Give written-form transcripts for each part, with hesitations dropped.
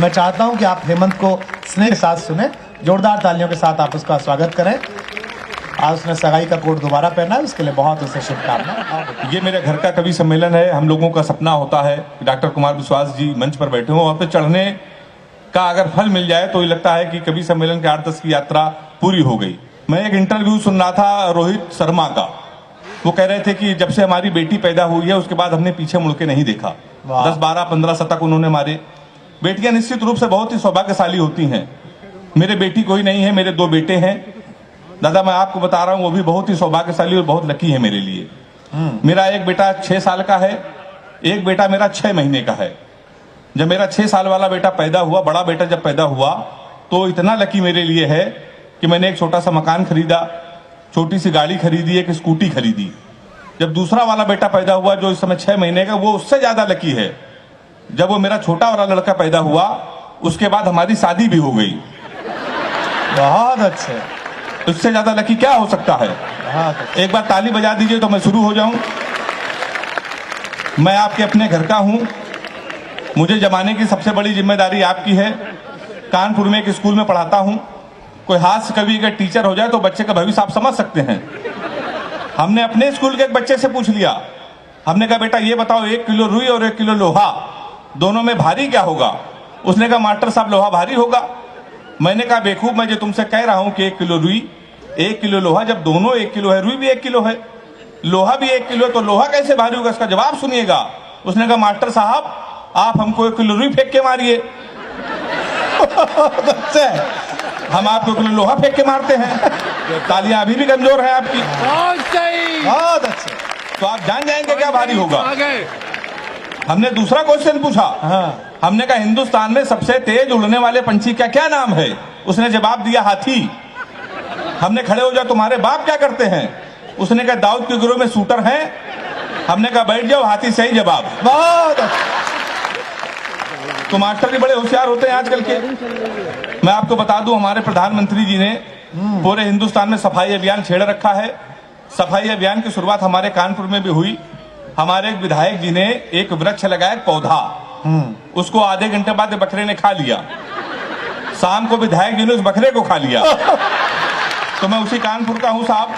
मैं चाहता हूं कि आप हेमंत को स्नेह के साथ सुने, जोरदार तालियों के साथ आप उसका स्वागत करें। आज उसने सगाई का कोट दोबारा पहना है, उसके लिए बहुत उसे शुभकामनाएं। ये मेरे घर का कवि सम्मेलन है। हम लोगों का सपना होता है कि डॉक्टर कुमार विश्वास जी मंच पर बैठे हों और पे चढ़ने का अगर फल मिल जाए तो ये लगता है कि कवि सम्मेलन के 8-10 की यात्रा पूरी हो गई। मैं एक इंटरव्यू सुन रहा था रोहित शर्मा का। वो कह रहे थे कि जब से हमारी बेटी पैदा हुई है उसके बाद हमने पीछे मुड़ के नहीं देखा। 10, 12, 15 शतक उन्होंने मारे। बेटियां निश्चित रूप से बहुत ही सौभाग्यशाली होती हैं। मेरे बेटी कोई नहीं है, मेरे 2 बेटे हैं। दादा मैं आपको बता रहा हूं वो भी बहुत ही सौभाग्यशाली और बहुत लकी है मेरे लिए। मेरा एक बेटा 6 साल का है, एक बेटा मेरा 6 महीने का है। जब मेरा 6 साल वाला बेटा पैदा हुआ, बड़ा बेटा जब पैदा हुआ तो इतना लकी मेरे लिए है कि मैंने एक छोटा सा मकान खरीदा, छोटी सी गाड़ी खरीदी, एक स्कूटी खरीदी। जब दूसरा वाला बेटा पैदा हुआ जो इस समय 6 महीने का, वो उससे ज्यादा लकी है। जब वो मेरा छोटा वाला लड़का पैदा हुआ उसके बाद हमारी शादी भी हो गई। बहुत अच्छे। उससे ज्यादा लकी क्या हो सकता है? एक बार ताली बजा दीजिए तो मैं शुरू हो जाऊं। मैं आपके अपने घर का हूं। मुझे जमाने की सबसे बड़ी जिम्मेदारी आपकी है। कानपुर में एक स्कूल में पढ़ाता हूं। कोई हास्य कवि का टीचर हो जाए तो बच्चे का भविष्य आप समझ सकते हैं। हमने अपने स्कूल के एक बच्चे से पूछ लिया, हमने कहा बेटा ये बताओ 1 किलो रुई और 1 किलो लोहा दोनों में भारी क्या होगा? उसने कहा मास्टर साहब लोहा भारी होगा। मैंने कहा बेवकूफ, मैं जो तुमसे कह रहा हूं कि 1 किलो रुई 1 किलो लोहा, जब दोनों 1 किलो है, रुई भी 1 किलो है, लोहा भी 1 किलो है, तो लोहा कैसे भारी होगा? इसका जवाब सुनिएगा। उसने कहा मास्टर साहब आप हमको 1 किलो रुई फेंक के मारिए। हम आपको 1 किलो लोहा फेंक के मारते हैं। तालियां अभी भी कमजोर है आपकी। बहुत अच्छे। तो आप जान जाएंगे क्या भारी होगा। हमने दूसरा क्वेश्चन पूछा। हमने कहा हिंदुस्तान में सबसे तेज उड़ने वाले पंछी का क्या नाम है? उसने जवाब दिया हाथी। हमने खड़े हो जाओ तुम्हारे बाप क्या करते हैं? उसने कहा दाऊद के गिरोह में शूटर हैं। हमने कहा बैठ जाओ, हाथी सही जवाब। बहुत तो मास्टर भी बड़े होशियार होते हैं आजकल के। मैं आपको बता दूं हमारे प्रधानमंत्री जी ने पूरे हिंदुस्तान में सफाई अभियान छेड़ रखा है। सफाई अभियान की शुरुआत हमारे कानपुर में भी हुई। हमारे एक विधायक जी ने एक वृक्ष लगाया, पौधा, उसको आधे घंटे बाद बकरे ने खा लिया। शाम को विधायक जी ने उस बकरे को खा लिया। तो मैं उसी कानपुर का हूं साहब।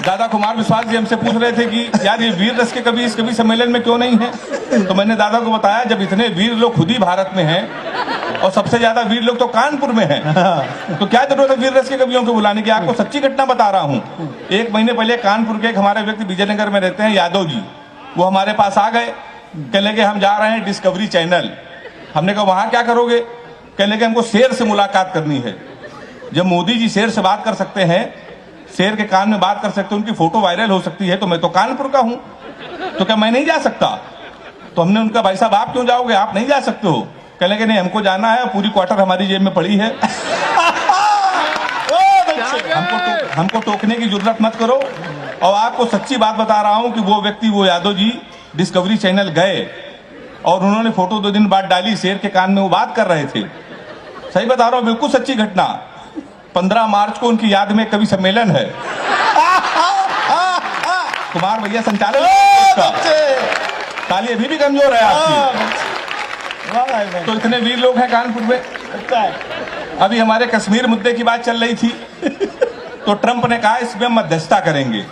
दादा कुमार विश्वास जी हमसे पूछ रहे थे कि यार ये वीर रस के कवि इस कवि सम्मेलन में क्यों नहीं है? तो मैंने दादा को बताया जब इतने वीर लोग खुद ही भारत में हैं और सबसे ज्यादा वीर लोग तो कानपुर में हैं, तो क्या जरूरत है वीर रस के कवियों को बुलाने की? आपको सच्ची घटना बता रहा हूं। 1 महीने पहले कानपुर के एक हमारे व्यक्ति विजयनगर में रहते हैं, यादव जी, वो हमारे पास आ गए। कहने लगे हम जा रहे हैं डिस्कवरी चैनल। हमने कहा वहां क्या करोगे? कहने लगे हमको शेर से मुलाकात करनी है। जब मोदी जी शेर से बात कर सकते हैं, शेर के कान में बात कर सकते हैं, उनकी फोटो वायरल हो सकती है, तो मैं तो कानपुर का हूं, तो क्या मैं नहीं जा सकता? तो हमने उनका भाई साहब आप क्यों जाओगे, आप नहीं जा सकते हो? कहने लगे नहीं हमको जाना है, पूरी क्वार्टर हमारी जेब में पड़ी है। हमको टोकने की जरूरत मत करो। और आपको सच्ची बात बता रहा हूं कि वो व्यक्ति, वो यादव जी डिस्कवरी चैनल गए और उन्होंने फोटो 2 दिन बाद डाली, शेर के कान में वो बात कर रहे थे। सही बता रहा हूं, बिल्कुल सच्ची घटना। 15 मार्च को उनकी याद में कवि सम्मेलन है। कुमार भैया संचालक। ताली अभी भी कमजोर है आपकी। तो इतने वीर लोग हैं कानपुर में। अभी हमारे कश्मीर मुद्दे की बात चल रही थी, तो ट्रंप ने कहा इसमें मध्यस्थता करेंगे।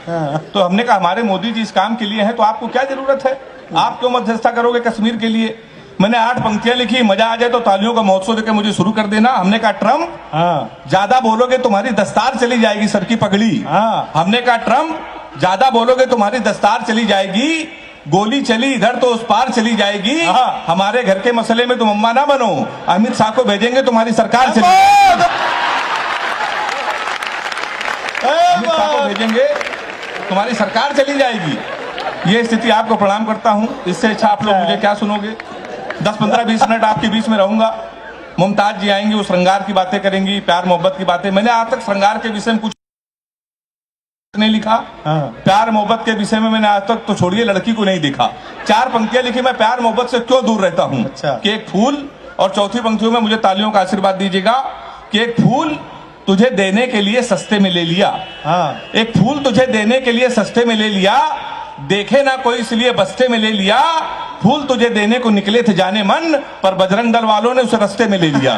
तो हमने कहा हमारे मोदी जी इस काम के लिए हैं, तो आपको क्या जरूरत है? आप क्यों मध्यस्थता करोगे कश्मीर के लिए? मैंने 8 पंक्तियां लिखी, मजा आ जाए तो तालियों का महोत्सव देकर मुझे शुरू कर देना। हमने कहा ट्रंप ज्यादा बोलोगे तुम्हारी दस्तार चली जाएगी, सर की पगड़ी। हमने कहा ट्रंप ज्यादा बोलोगे तुम्हारी दस्तार चली जाएगी, गोली चली इधर तो उस पार चली जाएगी। हमारे घर के मसले में तुम अम्मा ना बनो, अमित शाह को भेजेंगे तुम्हारी सरकार चली जाएगी। अमित शाह को भेजेंगे तुम्हारी सरकार चली जाएगी। ये स्थिति आपको प्रणाम करता हूं। इससे अच्छा आप लोग मुझे क्या सुनोगे? 10, 15, 20 मिनट आपके बीच में रहूंगा। मुमताज जी आएंगी, वो श्रृंगार की बातें करेंगी, प्यार मोहब्बत की बातें। मैंने आज तक श्रृंगार के विषय में कुछ नहीं लिखा। प्यार मोहब्बत के विषय में मैंने आज तक, तो छोड़िए, लड़की को नहीं देखा। 4 पंक्तियां लिखी, मैं प्यार मोहब्बत से क्यों दूर रहता हूं। कि एक फूल, और चौथी पंक्तियों में मुझे तालियों का आशीर्वाद दीजिएगा कि एक फूल तुझे देने के लिए सस्ते में ले लिया। एक फूल तुझे देने के लिए सस्ते में ले लिया, देखे ना कोई इसलिए बस्ते में ले लिया, फूल तुझे देने को निकले थे जाने मन, पर बजरंग दल वालों ने उसे रास्ते में ले लिया।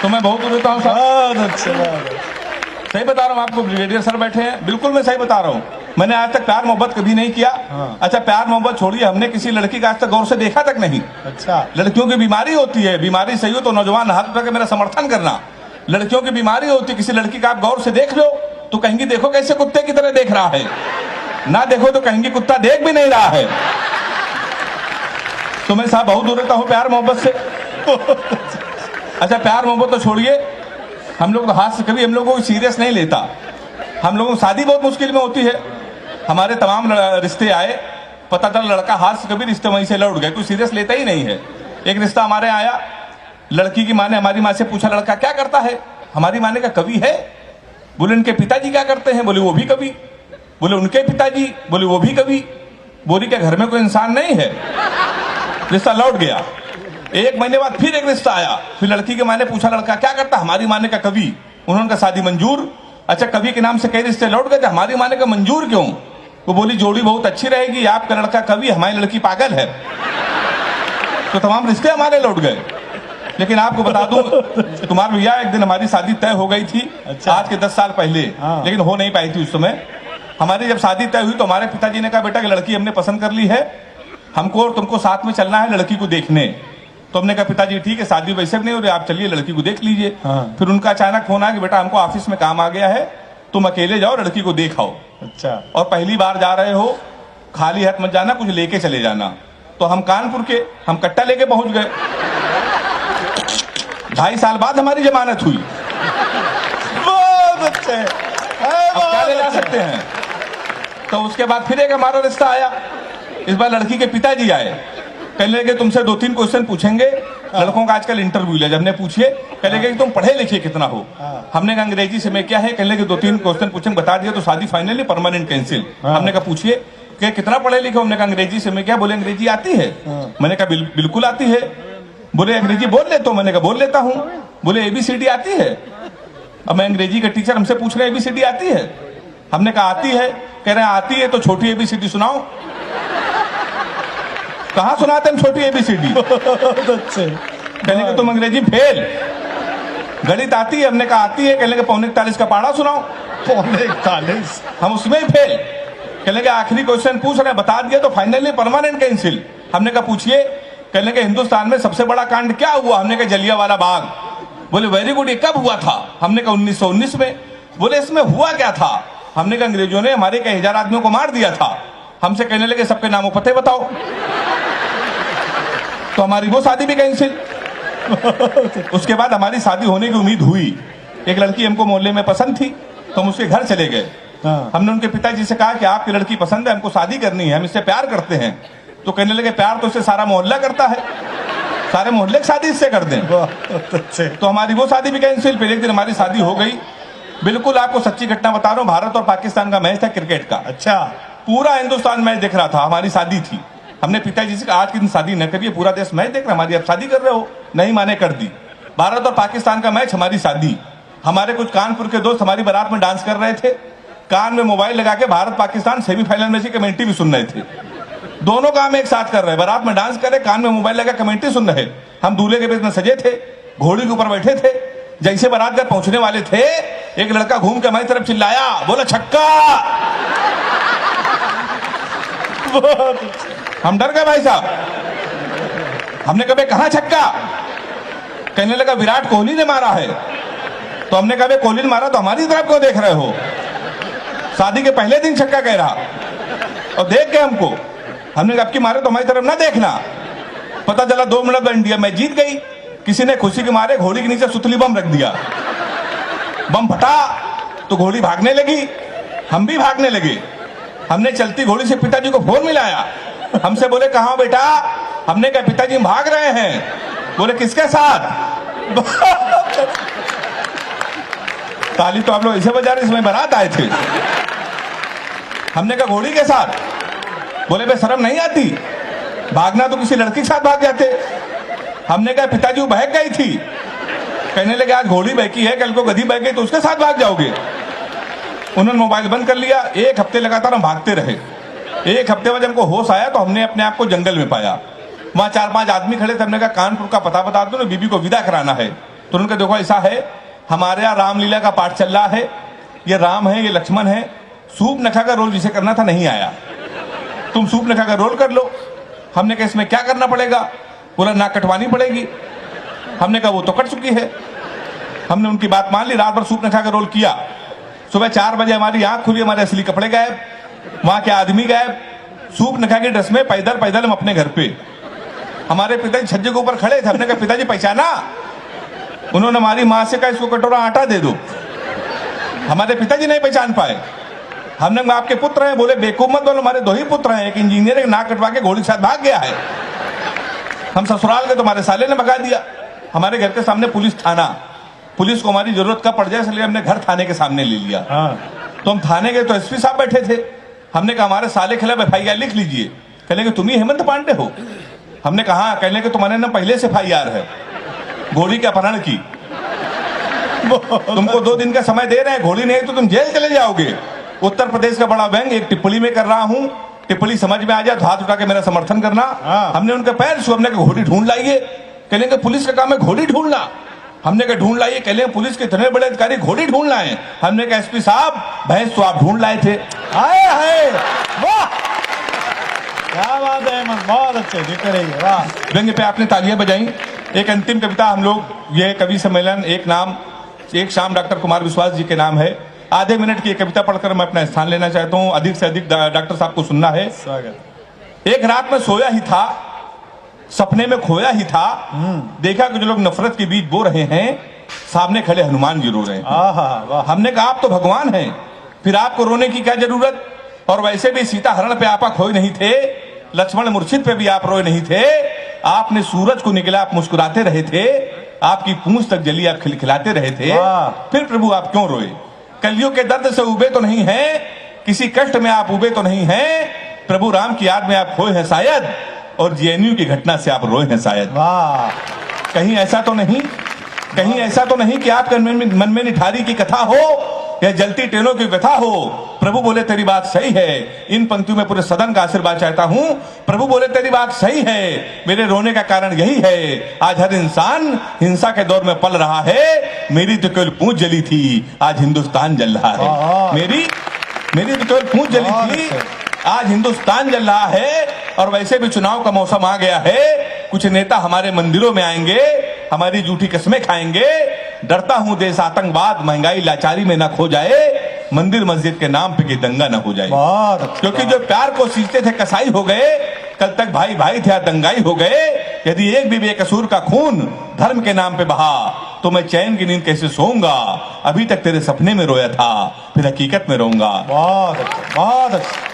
तो मैं बहुत देता हूँ सही बता रहा हूँ आपको। ब्रिगेडियर सर बैठे हैं, बिल्कुल मैं सही बता रहा हूँ। मैंने आज तक प्यार मोहब्बत कभी नहीं किया। अच्छा, प्यार मोहब्बत छोड़िए, हमने किसी लड़की का आज तक गौर से देखा तक नहीं। अच्छा, लड़कियों की बीमारी होती है, बीमारी सही हो तो नौजवान हाथ उठा के मेरा समर्थन करना। लड़कियों की बीमारी होती है, किसी लड़की का आप गौर से देख लो तो कहेंगी देखो कैसे कुत्ते की तरह देख रहा है, ना देखो तो कहेंगी कुत्ता देख भी नहीं रहा है। तो मैं साहब बहुत दूर रहता हूँ प्यार मोहब्बत से। अच्छा, प्यार मोहब्बत तो छोड़िए, हम लोग हाथ से कभी हम लोगों को सीरियस नहीं लेता। हम लोगों को शादी बहुत मुश्किल में होती है। हमारे तमाम रिश्ते आए, पता चला लड़का हाथ से कभी रिश्ते वहीं से लौट गए, कोई सीरियस लेता ही नहीं है। एक रिश्ता हमारे आया, लड़की की माँ ने हमारी माँ से पूछा लड़का क्या करता है। हमारी माँ ने कहा कवि है। बोले उनके पिताजी क्या करते हैं। बोले वो भी कवि। बोले उनके पिताजी। बोले वो भी कवि। बोली क्या घर में कोई इंसान नहीं है। रिश्ता लौट गया। एक महीने बाद फिर एक रिश्ता आया, फिर लड़की के माँ ने पूछा लड़का क्या करता। हमारी माँ ने कहा कवि। उन्होंने कहा शादी मंजूर। अच्छा, कवि के नाम से कई रिश्ते लौट गए थे, हमारी माँ ने कहा मंजूर क्यों। वो बोली जोड़ी बहुत अच्छी रहेगी, आपका लड़का कवि, हमारी लड़की पागल है। तो तमाम रिश्ते हमारे लौट गए। लेकिन आपको बता दूं, तुम्हारे भैया एक दिन हमारी शादी तय हो गई थी। अच्छा। आज के 10 साल पहले। लेकिन हो नहीं पाई थी उस समय। हमारी जब शादी तय हुई तो हमारे पिताजी ने कहा बेटा कि लड़की हमने पसंद कर ली है, हमको और तुमको साथ में चलना है लड़की को देखने। तो हमने कहा पिताजी ठीक है, शादी वैसे भी नहीं हो रही, आप चलिए लड़की को देख लीजिए। फिर उनका अचानक फोन आया कि बेटा हमको ऑफिस में काम आ गया है, तुम अकेले जाओ लड़की को देख आओ। अच्छा, और पहली बार जा रहे हो, खाली हाथ मत जाना, कुछ लेके चले जाना। तो हम कानपुर के, हम कट्टा लेके पहुंच गए। 2.5 साल बाद हमारी जमानत हुई। बहुत अच्छे, अब क्या ले जा सकते हैं। तो उसके बाद फिर एक हमारा रिश्ता आया। इस बार लड़की के पिताजी आए, कहने लगे तुमसे 2-3 क्वेश्चन पूछेंगे। लड़कों का आजकल इंटरव्यू ले, जब हमने पूछे कहने लगे कि तुम पढ़े लिखे कितना हो। हमने कहा अंग्रेजी से मैं क्या है। कहने लगे 2-3 क्वेश्चन पूछेंगे, बता दिया तो शादी फाइनली परमानेंट कैंसिल। हमने कहा पूछिए कि कितना पढ़े लिखे। हमने कहा अंग्रेजी से मैं क्या। बोले अंग्रेजी आती है। मैंने कहा बिल्कुल आती है। बोले अंग्रेजी बोल लेते हो। मैंने कहा बोल लेता हूँ। बोले ABCD आती है। अब मैं अंग्रेजी का टीचर, हमसे पूछ रहे ABCD आती है। हमने कहा आती है। कह रहे हैं आती है तो छोटी ABCD सुनाओ। कहाँ सुनाते हम छोटी ABCD। कहने के तुम अंग्रेजी फेल। गणित आती है। हमने कहा आती है। कहने के 41 का पाड़ा सुनाओ। 41 हम उसमें ही फेल। कहने के आखिरी क्वेश्चन पूछ रहे हैं, बता दिया तो फाइनली परमानेंट कैंसिल। हमने कहा पूछिए। कहने के हिंदुस्तान में सबसे बड़ा कांड क्या हुआ। हमने कहा जलियांवाला बाग। बोले वेरी गुड, ये कब हुआ था। हमने कहा 1919 में। बोले इसमें हुआ क्या था। हमने कहा अंग्रेजों ने हमारे कई 1000 आदमियों को मार दिया था। हमसे कहने लगे सबके नामों पते बताओ। तो हमारी वो शादी भी कैंसिल। उसके बाद हमारी शादी होने की उम्मीद हुई। एक लड़की हमको मोहल्ले में पसंद थी, तो हम उसके घर चले गए। हमने उनके पिताजी से कहा कि आपकी लड़की पसंद है, हमको शादी करनी है, हम इससे प्यार करते हैं। तो कहने लगे प्यार तो इससे सारा मोहल्ला करता है, सारे मोहल्ले की शादी इससे कर दें। तो हमारी वो शादी भी कैंसिल। फिर एक दिन हमारी शादी हो गई। बिल्कुल आपको सच्ची घटना बता रहा हूँ, भारत और पाकिस्तान का मैच था क्रिकेट का। अच्छा, पूरा हिंदुस्तान मैच देख रहा था, हमारी शादी थी। हमने पिताजी से कहा आज के दिन शादी न करिए, पूरा देश मैच देख रहा, हमारी आप शादी कर रहे हो। नहीं माने, कर दी। भारत और पाकिस्तान का मैच, हमारी शादी। हमारे कुछ कानपुर के दोस्त हमारी बारात में डांस कर रहे थे, कान में मोबाइल लगा के भारत पाकिस्तान सेमीफाइनल मैच की कमेंट्री भी सुन रहे थे। दोनों काम एक साथ कर रहे, बारात में डांस कर रहे, कान में मोबाइल लगा कमेंट्री सुन रहे। हम दूल्हे के बेस में सजे थे, घोड़ी के ऊपर बैठे थे। जैसे बारात घर पहुंचने वाले थे, एक लड़का घूम के हमारी तरफ चिल्लाया, बोला छक्का। हम डर गए भाई साहब। हमने कहा कहां छक्का। कहने लगा विराट कोहली ने मारा है। तो हमने कहा कोहली ने मारा तो हमारी तरफ क्यों देख रहे हो। शादी के पहले दिन छक्का कह रहा और देख के हमको। हमने कहा आपकी मारे तो हमारी तरफ ना देखना। पता चला 2 मिनट में इंडिया मैच जीत गई। किसी ने खुशी के मारे घोड़ी के नीचे सुतली बम रख दिया। बम फटा तो घोड़ी भागने लगी, हम भी भागने लगे। हमने चलती घोड़ी से पिताजी को फोन मिलाया। हमसे बोले कहाँ हो बेटा। हमने कहा पिताजी हम भाग रहे हैं। बोले किसके साथ। ताली तो आप लोग ऐसे बजा रहे इसमें बारात आए थे। हमने कहा घोड़ी के साथ। बोले बे शर्म नहीं आती, भागना तो किसी लड़की के साथ भाग जाते। हमने कहा पिताजी वो बहक गई थी। कहने लगे आज घोड़ी बहकी है, कल को गधी बह गई तो उसके साथ भाग जाओगे। उन्होंने मोबाइल बंद कर लिया। 1 हफ्ते लगातार हम भागते रहे। 1 हफ्ते बाद हमको होश आया तो हमने अपने आप को जंगल में पाया। वहां 4-5 आदमी खड़े थे। हमने कहा कानपुर का पता बता दो ना, बीबी को विदा कराना है। तो उन्होंने कहा देखो ऐसा है, हमारे यहाँ रामलीला का पाठ चल रहा है, ये राम है, ये लक्ष्मण है, सूप नखा का रोल जिसे करना था नहीं आया, तुम सूप नखा का रोल कर लो। हमने कहा इसमें क्या करना पड़ेगा? बोला नाक कटवानी पड़ेगी। हमने कहा वो तो कट चुकी है। हमने उनकी बात मान ली, रात भर सूप नखा का रोल किया। सुबह 4 बजे हमारी आंख खुली, हमारे असली कपड़े गायब, वहां के आदमी गायब, सूप नखा के ड्रेस में पैदल पैदल हम अपने घर पे। हमारे पिताजी छज्जे के ऊपर खड़े थे। हमने कहा पिताजी पहचाना? उन्होंने हमारी मां से कहा इसको कटोरा आटा दे दो। हमारे पिताजी नहीं पहचान पाए। हमने कहा आपके पुत्र हैं? बोले बेवकूफ मत बोलो, हमारे 2 ही पुत्र हैं, एक इंजीनियर, एक नाक कटवा के घोड़ी के साथ भाग गया है। हम ससुराल गए, तुम्हारे साले ने भगा दिया। हमारे घर के सामने पुलिस थाना, पुलिस को हमारी जरूरत कब पड़ जाए इसलिए हमने घर थाने के सामने ले लिया। तो हम थाने गए तो एसपी साहब बैठे थे। हमने कहा हमारे साले खिलाफ FIR लिख लीजिए। कहने तुम ही हेमंत पांडे हो? हमने कहा कहने के तुम्हारे ना पहले से FIR है घोड़ी के अपहरण की। तुमको 2 दिन का समय दे रहे हैं, घोड़ी नहीं तो तुम जेल चले जाओगे। उत्तर प्रदेश का बड़ा व्यंग एक टिप्पणी में कर रहा हूं, टिप्पणी समझ में आ जाए तो हाथ उठा के मेरा समर्थन करना। हमने उनके पैर छू, हमने कहा घोड़ी ढूंढ लाइए। कहलेंगे पुलिस का काम है घोड़ी ढूंढना। हमने कहा ढूंढ लाइए। कहलेंगे पुलिस के इतने बड़े अधिकारी घोड़ी ढूंढ लाए। हमने कहा एसपी साहब भैंस तो आप ढूंढ लाए थे। आए हाय, वाह क्या बात है हेमंत, बहुत अच्छे जीते रहिए, वाह। व्यंग पे आपने तालियां बजाई। एक अंतिम कविता हम लोग, ये कवि सम्मेलन एक शाम डॉक्टर कुमार विश्वास जी के नाम है। आधे मिनट की कविता पढ़कर मैं अपना स्थान लेना चाहता हूं। अधिक से अधिक डॉक्टर साहब को सुनना है। स्वागत। एक रात में सोया ही था, सपने में खोया ही था, देखा कि जो लोग नफरत के बीच बो रहे हैं, सामने खड़े हनुमान जी रो रहे हैं। हमने कहा आप तो भगवान हैं, फिर आपको रोने की क्या जरूरत? और वैसे भी सीता हरण पे आपा खोए नहीं थे, लक्ष्मण मूर्छित पे भी आप रोए नहीं थे। आपने सूरज को निकला, आप मुस्कुराते रहे थे, आपकी पूंछ तक जली, आप खिलखिलाते रहे थे। फिर प्रभु आप क्यों रोए? कलियुग के दर्द से उबे तो नहीं है, किसी कष्ट में आप उबे तो नहीं है, प्रभु राम की याद में आप खोए हैं शायद, और JNU की घटना से आप रोए हैं शायद। कहीं ऐसा तो नहीं, कहीं ऐसा तो नहीं कि आपके मन में निठारी की कथा हो या जलती ट्रेनों की व्यथा हो। प्रभु बोले तेरी बात सही है। इन पंक्तियों में पूरे सदन का आशीर्वाद चाहता हूं। प्रभु बोले तेरी बात सही है, मेरे रोने का कारण यही है, आज हर इंसान हिंसा के दौर में पल रहा है। मेरी तो केवल पूंछ जली थी, आज हिंदुस्तान जल रहा है। मेरी तो केवल पूंछ जली थी, आज हिंदुस्तान जल रहा है। और वैसे भी चुनाव का मौसम आ गया है, कुछ नेता हमारे मंदिरों में आएंगे, हमारी झूठी कस्में खाएंगे। डरता हूं देश आतंकवाद, महंगाई, लाचारी में ना खो जाए, मंदिर मस्जिद के नाम पे कि दंगा ना हो जाए। क्योंकि जो प्यार को सींचते थे कसाई हो गए, कल तक भाई भाई थे दंगाई हो गए। यदि एक भी बेकसूर का खून धर्म के नाम पे बहा, तो मैं चैन की नींद कैसे सोऊंगा? अभी तक तेरे सपने में रोया था, फिर हकीकत में रोऊंगा। बहुत अच्छा, बहुत अच्छा।